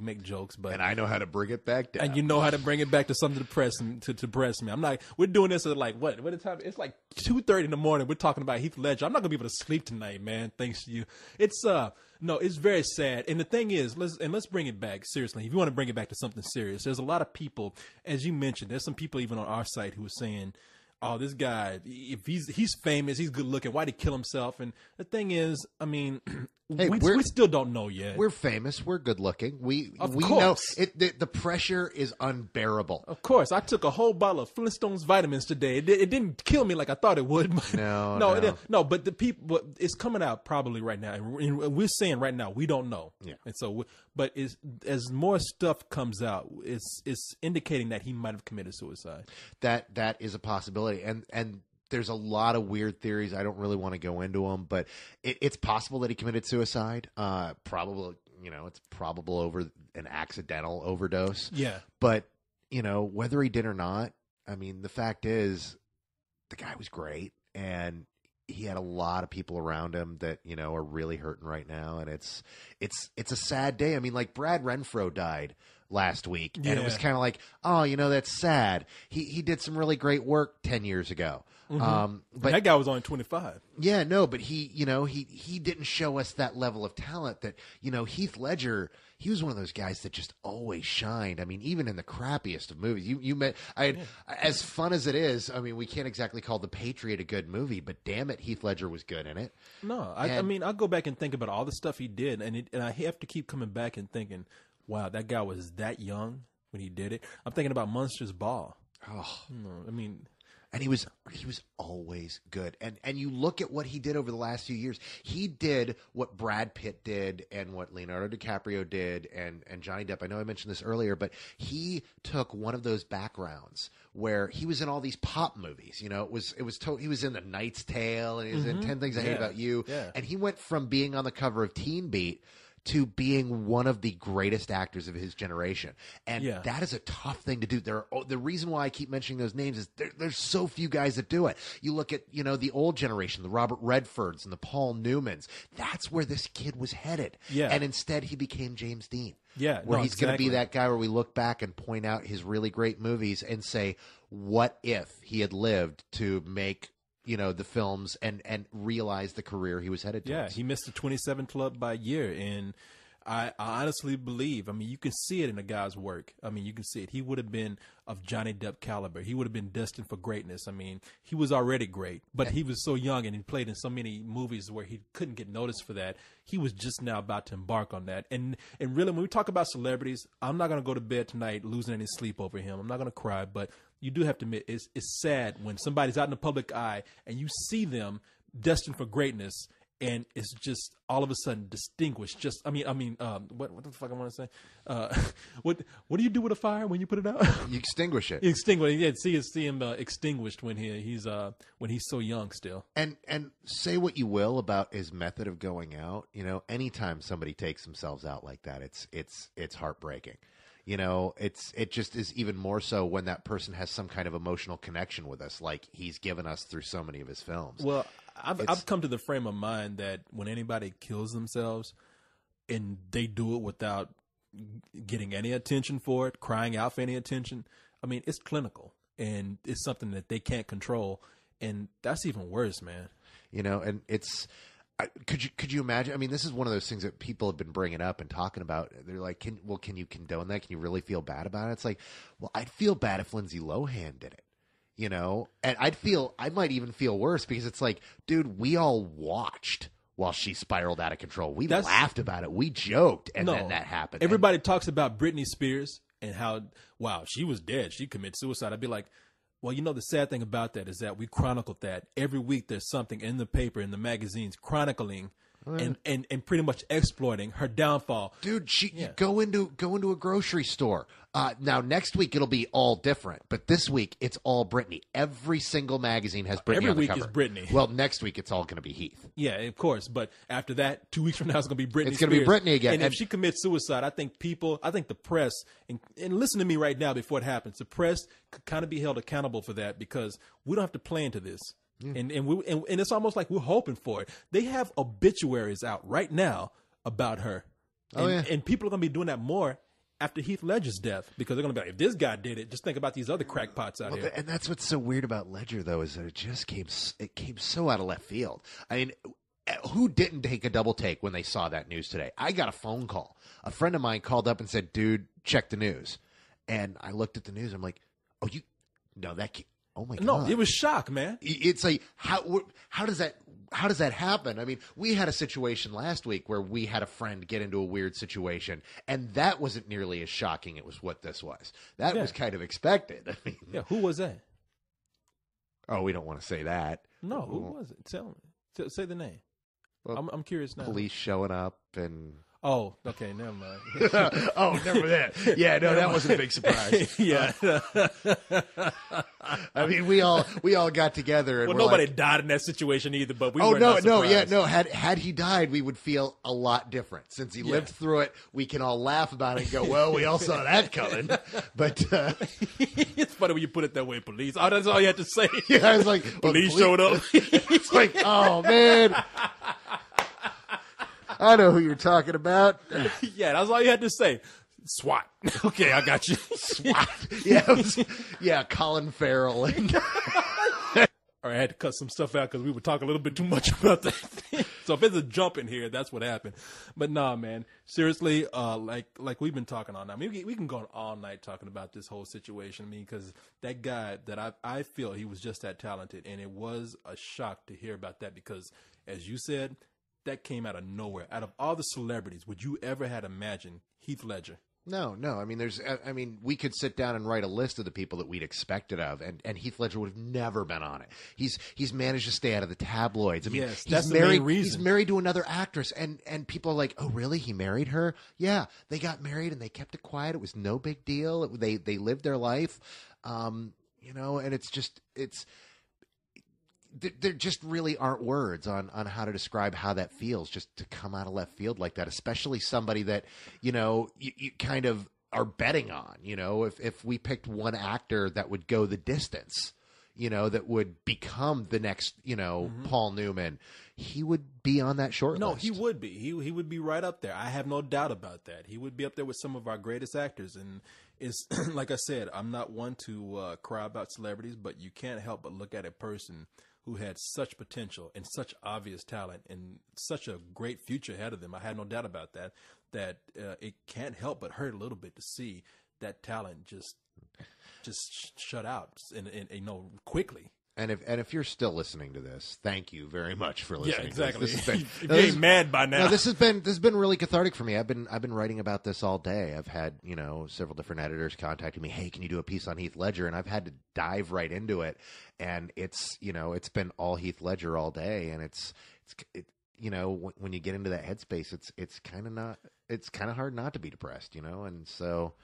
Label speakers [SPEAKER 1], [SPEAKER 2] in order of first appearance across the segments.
[SPEAKER 1] we make jokes, but
[SPEAKER 2] and I know how to bring it back down.
[SPEAKER 1] And you know how to bring it back to something to depress me. I'm not. We're doing this at like what the time? It's like 2:30 in the morning. We're talking about Heath Ledger. I'm not gonna be able to sleep tonight, man. Thanks to you. It's no, it's very sad. And the thing is, let's bring it back seriously. If you want to bring it back to something serious, there's a lot of people, as you mentioned. There's some people even on our site who are saying, "Oh, this guy, if he's famous, he's good looking. Why'd he kill himself?" And the thing is, I mean,
[SPEAKER 2] hey,
[SPEAKER 1] we still don't know yet.
[SPEAKER 2] We're famous. We're good looking. We
[SPEAKER 1] course.
[SPEAKER 2] know it. The pressure is unbearable.
[SPEAKER 1] Of course, I took a whole bottle of Flintstones vitamins today. It didn't kill me like I thought it would. But no. But the people, it's coming out probably right now, and we're saying right now we don't know.
[SPEAKER 2] Yeah.
[SPEAKER 1] And so, but as more stuff comes out, it's indicating that he might have committed suicide.
[SPEAKER 2] That is a possibility, and there's a lot of weird theories. I don't really want to go into them, but it's possible that he committed suicide. Probably, it's probable over an accidental overdose.
[SPEAKER 1] Yeah.
[SPEAKER 2] But, whether he did or not, I mean, the fact is the guy was great, and he had a lot of people around him that, are really hurting right now. And it's a sad day. I mean, like Brad Renfro died last week, and it was kind of like, oh, that's sad. He did some really great work 10 years ago.
[SPEAKER 1] Mm-hmm.
[SPEAKER 2] But
[SPEAKER 1] that guy was only 25.
[SPEAKER 2] Yeah, no, but he didn't show us that level of talent that, Heath Ledger, he was one of those guys that just always shined. I mean, even in the crappiest of movies, as fun as it is, I mean, we can't exactly call The Patriot a good movie, but damn it, Heath Ledger was good in it.
[SPEAKER 1] No, I mean, I'll go back and think about all the stuff he did, and I have to keep coming back and thinking, wow, that guy was that young when he did it. I'm thinking about Monsters Ball.
[SPEAKER 2] Oh,
[SPEAKER 1] I mean.
[SPEAKER 2] And he was always good. And you look at what he did over the last few years. He did what Brad Pitt did and what Leonardo DiCaprio did and Johnny Depp. I know I mentioned this earlier, but he took one of those backgrounds where he was in all these pop movies. He was in The Knight's Tale, and he was in 10 Things I Hate About You. Yeah. And he went from being on the cover of Teen Beat to being one of the greatest actors of his generation. And that is a tough thing to do. The reason why I keep mentioning those names is there's so few guys that do it. You look at, the old generation, the Robert Redfords and the Paul Newmans. That's where this kid was headed. Yeah. And instead he became James Dean.
[SPEAKER 1] Yeah.
[SPEAKER 2] Where he's going to be that guy where we look back and point out his really great movies and say, what if he had lived to make the films and realize the career he was headed towards.
[SPEAKER 1] Yeah, he missed the 27 Club by a year, and I honestly believe, I mean, you can see it in the guy's work. I mean, you can see it. He would have been of Johnny Depp caliber. He would have been destined for greatness. I mean, he was already great, but he was so young and he played in so many movies where he couldn't get noticed for that. He was just now about to embark on that. And really, when we talk about celebrities, I'm not going to go to bed tonight losing any sleep over him. I'm not going to cry, but you do have to admit, it's sad when somebody's out in the public eye and you see them destined for greatness, and it's just all of a sudden distinguished. What the fuck I want to say? What do you do with a fire when you put it out?
[SPEAKER 2] You extinguish it.
[SPEAKER 1] You extinguish. Yeah, see him extinguished when he's so young still.
[SPEAKER 2] And say what you will about his method of going out. Anytime somebody takes themselves out like that, it's heartbreaking. It just is even more so when that person has some kind of emotional connection with us, like he's given us through so many of his films.
[SPEAKER 1] Well, I've come to the frame of mind that when anybody kills themselves and they do it without getting any attention for it, crying out for any attention, I mean, it's clinical and it's something that they can't control. And that's even worse, man.
[SPEAKER 2] And it's... Could you imagine? I mean, this is one of those things that people have been bringing up and talking about. They're like, can you condone that? Can you really feel bad about it? It's like, well, I'd feel bad if Lindsay Lohan did it, and I might even feel worse because it's like, dude, we all watched while she spiraled out of control. We laughed about it. We joked. And then that happened.
[SPEAKER 1] Everybody talks about Britney Spears and how, wow, she was dead. She committed suicide. I'd be like, well, the sad thing about that is that we chronicled that. Every week there's something in the paper, in the magazines, chronicling and pretty much exploiting her downfall.
[SPEAKER 2] Dude, go into a grocery store. Now, next week it'll be all different, but this week it's all Britney. Every single magazine has Britney on the cover.
[SPEAKER 1] Every week is Britney.
[SPEAKER 2] Well, next week it's all going to be Heath.
[SPEAKER 1] Yeah, of course. But after that, 2 weeks from now, it's going to be Britney.
[SPEAKER 2] It's going to be Britney again.
[SPEAKER 1] And if she commits suicide, I think the press, and listen to me right now before it happens, the press could kind of be held accountable for that because we don't have to play into this. Yeah. And it's almost like we're hoping for it. They have obituaries out right now about her. And people are going to be doing that more after Heath Ledger's death, because they're going to be like, if this guy did it, just think about these other crackpots out here.
[SPEAKER 2] And that's what's so weird about Ledger, though, is that it came so out of left field. I mean, who didn't take a double take when they saw that news today? I got a phone call. A friend of mine called up and said, dude, check the news. And I looked at the news. I'm like, oh, that can't. Oh my God.
[SPEAKER 1] No, it was shock, man.
[SPEAKER 2] It's like, how does that happen? I mean, we had a situation last week where we had a friend get into a weird situation, and that wasn't nearly as shocking as what this was. That was kind of expected. I mean,
[SPEAKER 1] yeah, who was that?
[SPEAKER 2] Oh, we don't want to say that.
[SPEAKER 1] No, who was it? Tell me. Say the name. Well, I'm curious now.
[SPEAKER 2] Police showing up and...
[SPEAKER 1] Oh, okay, never mind.
[SPEAKER 2] Oh, never that. Yeah, no, that wasn't a big surprise.
[SPEAKER 1] Yeah.
[SPEAKER 2] I mean, we all got together. And
[SPEAKER 1] nobody died in that situation either, but we.
[SPEAKER 2] Had he died, we would feel a lot different. Since he lived through it, we can all laugh about it and go, "Well, we all saw that coming." But
[SPEAKER 1] it's funny when you put it that way. Police. Oh, that's all you had to say.
[SPEAKER 2] Yeah, I was like,
[SPEAKER 1] police showed up.
[SPEAKER 2] It's like, oh man. I know who you're talking about.
[SPEAKER 1] Yeah, that's all you had to say. SWAT. Okay, I got you.
[SPEAKER 2] SWAT. Yeah, Colin Farrell. All
[SPEAKER 1] right, I had to cut some stuff out because we were talking a little bit too much about that thing. So if there's a jump in here, that's what happened. But nah, man, seriously, like we've been talking all night. I mean, we can go on all night talking about this whole situation. I mean, because that guy that I feel he was just that talented, and it was a shock to hear about that because, as you said, that came out of nowhere. Out of all the celebrities, would you ever had imagined Heath Ledger?
[SPEAKER 2] No. I mean, we could sit down and write a list of the people that we'd expected of, and Heath Ledger would have never been on it. He's managed to stay out of the tabloids. I mean,
[SPEAKER 1] yes,
[SPEAKER 2] he's
[SPEAKER 1] that's
[SPEAKER 2] married.
[SPEAKER 1] The main reason.
[SPEAKER 2] He's married to another actress, and people are like, "Oh, really? He married her?" Yeah, they got married and they kept it quiet. It was no big deal. They lived their life, and it's. There just really aren't words on how to describe how that feels, just to come out of left field like that, especially somebody that, you kind of are betting on, if we picked one actor that would go the distance, that would become the next, Paul Newman, he would be on that short list.
[SPEAKER 1] No, he would be. He would be right up there. I have no doubt about that. He would be up there with some of our greatest actors. And it's like I said, I'm not one to cry about celebrities, but you can't help but look at a person who had such potential and such obvious talent and such a great future ahead of them. I had no doubt about that, it can't help but hurt a little bit to see that talent just shut out and quickly.
[SPEAKER 2] And if you're still listening to this, thank you very much for listening.
[SPEAKER 1] Yeah, exactly.
[SPEAKER 2] If
[SPEAKER 1] you ain't mad by now.
[SPEAKER 2] No, this has been really cathartic for me. I've been writing about this all day. I've had several different editors contacting me. Hey, can you do a piece on Heath Ledger? And I've had to dive right into it. And it's been all Heath Ledger all day. And it's when you get into that headspace, it's kind of hard not to be depressed. And so.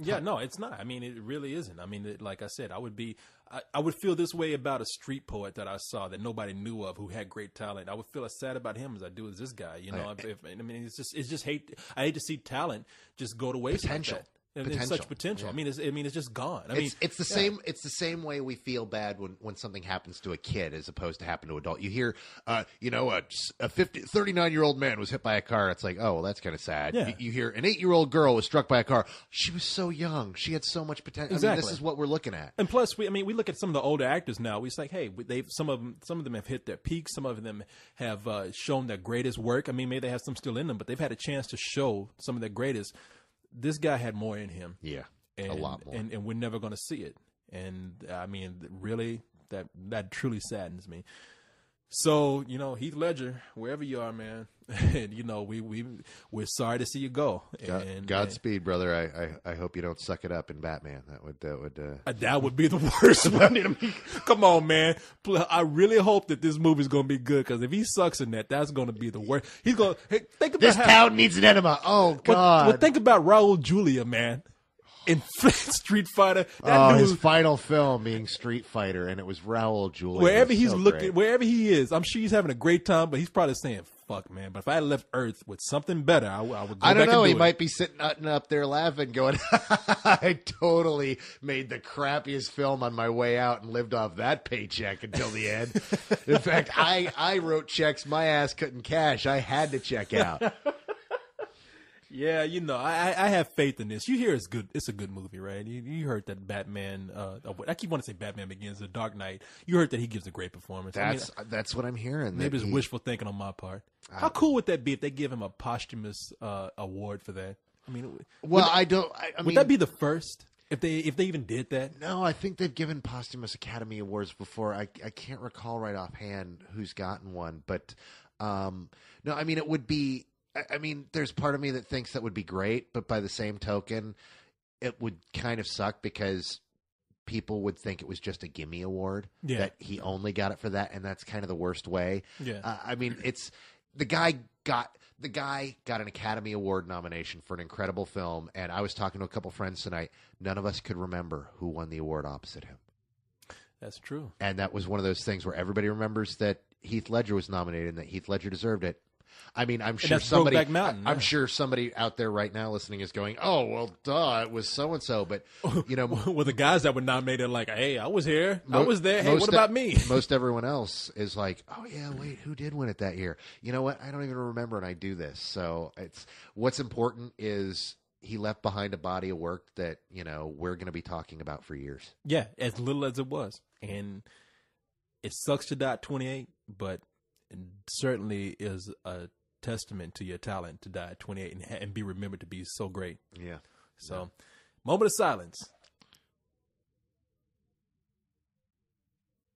[SPEAKER 1] Yeah, no, it's not. I mean, it really isn't. I mean, like I said, I would feel this way about a street poet that I saw that nobody knew of who had great talent. I would feel as sad about him as I do as this guy. I mean, it's just hate. I hate to see talent just go to waste.
[SPEAKER 2] Potential.
[SPEAKER 1] Like that. And such potential. Yeah. I mean, it's just gone.
[SPEAKER 2] It's the same. It's the same way we feel bad when something happens to a kid as opposed to happen to an adult. You hear, a 39-year-old man was hit by a car. It's like, oh, well, that's kind of sad.
[SPEAKER 1] Yeah.
[SPEAKER 2] You hear an 8-year-old girl was struck by a car. She was so young. She had so much potential.
[SPEAKER 1] Exactly.
[SPEAKER 2] I mean, this is what we're looking at.
[SPEAKER 1] And plus, we look at some of the older actors now. We're like, hey, some of them have hit their peak. Some of them have shown their greatest work. I mean, maybe they have some still in them, but they've had a chance to show some of their greatest. This guy had more in him.
[SPEAKER 2] Yeah. A lot more.
[SPEAKER 1] And we're never going to see it. And I mean, really, that truly saddens me. So, Heath Ledger, wherever you are, man, we're sorry to see you go.
[SPEAKER 2] Godspeed, brother. I hope you don't suck it up in Batman.
[SPEAKER 1] That would be the worst one. I mean, come on, man. I really hope that this movie's going to be good, because if he sucks in that's going to be the worst. He's going to think about
[SPEAKER 2] this town needs an enema. Oh God.
[SPEAKER 1] But think about Raul Julia, man. In Street Fighter,
[SPEAKER 2] his final film being Street Fighter, and it was Raul Julia.
[SPEAKER 1] Wherever he's looking, wherever he is, I'm sure he's having a great time. But he's probably saying, "Fuck, man!" But if I had left Earth with something better, I would. Go
[SPEAKER 2] I don't
[SPEAKER 1] back
[SPEAKER 2] know.
[SPEAKER 1] And
[SPEAKER 2] He
[SPEAKER 1] do
[SPEAKER 2] might be sitting up there laughing, going, "I totally made the crappiest film on my way out and lived off that paycheck until the end." In fact, I wrote checks my ass couldn't cash. I had to check out.
[SPEAKER 1] Yeah, you know, I have faith in this. You hear it's good. It's a good movie, right? You heard that Batman. I keep wanting to say Batman Begins, The Dark Knight. You heard that he gives a great performance.
[SPEAKER 2] That's what I'm hearing.
[SPEAKER 1] Maybe it's wishful thinking on my part. How cool would that be if they give him a posthumous award for that? I mean,
[SPEAKER 2] well,
[SPEAKER 1] would that be the first? If they even did that?
[SPEAKER 2] No, I think they've given posthumous Academy Awards before. I can't recall right offhand who's gotten one, but no, I mean it would be. I mean, there's part of me that thinks that would be great, but by the same token, it would kind of suck because people would think it was just a gimme award, that he only got it for that, and that's kind of the worst way.
[SPEAKER 1] Yeah.
[SPEAKER 2] I mean, it's the guy got an Academy Award nomination for an incredible film, and I was talking to a couple friends tonight. None of us could remember who won the award opposite him.
[SPEAKER 1] That's true.
[SPEAKER 2] And that was one of those things where everybody remembers that Heath Ledger was nominated and that Heath Ledger deserved it. I mean, I'm sure I'm sure somebody out there right now listening is going, "Oh, well, duh, it was so and so." But you know,
[SPEAKER 1] well, the guys that were nominated, like, "Hey, I was here, I was there. Hey, what about me?"
[SPEAKER 2] Most everyone else is like, "Oh yeah, wait, who did win it that year?" You know what? I don't even remember, and I do this. So it's what's important is he left behind a body of work that we're going to be talking about for years.
[SPEAKER 1] Yeah, as little as it was, and it sucks to die at 28, but it certainly is a testament to your talent to die at 28 and be remembered to be so great.
[SPEAKER 2] Yeah.
[SPEAKER 1] So, moment of silence.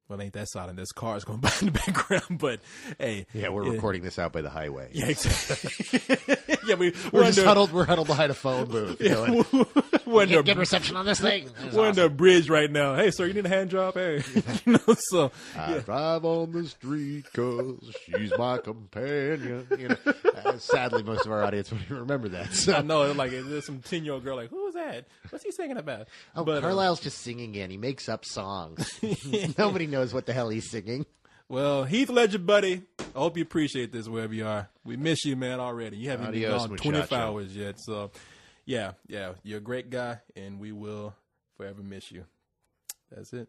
[SPEAKER 1] Well, ain't that silent? There's cars going by in the background, but hey.
[SPEAKER 2] Yeah, we're recording this out by the highway.
[SPEAKER 1] Yeah, exactly. Yeah, we're
[SPEAKER 2] just huddled. We're huddled behind a phone booth.
[SPEAKER 1] Yeah, we're
[SPEAKER 2] under good reception on this thing.
[SPEAKER 1] We're under a bridge right now. Hey, sir, you need a hand job? Hey, so
[SPEAKER 2] I drive on the street 'cause she's my companion. Sadly, most of our audience won't even remember that. So.
[SPEAKER 1] I know, like there's some 10-year-old girl like, who was that? What's he singing about?
[SPEAKER 2] Oh, but, Carlyle's just singing again. He makes up songs. Nobody knows what the hell he's singing.
[SPEAKER 1] Well, Heath Ledger, buddy, I hope you appreciate this wherever you are. We miss you, man, already. You haven't been gone 24 hours yet. So, yeah, you're a great guy, and we will forever miss you. That's it.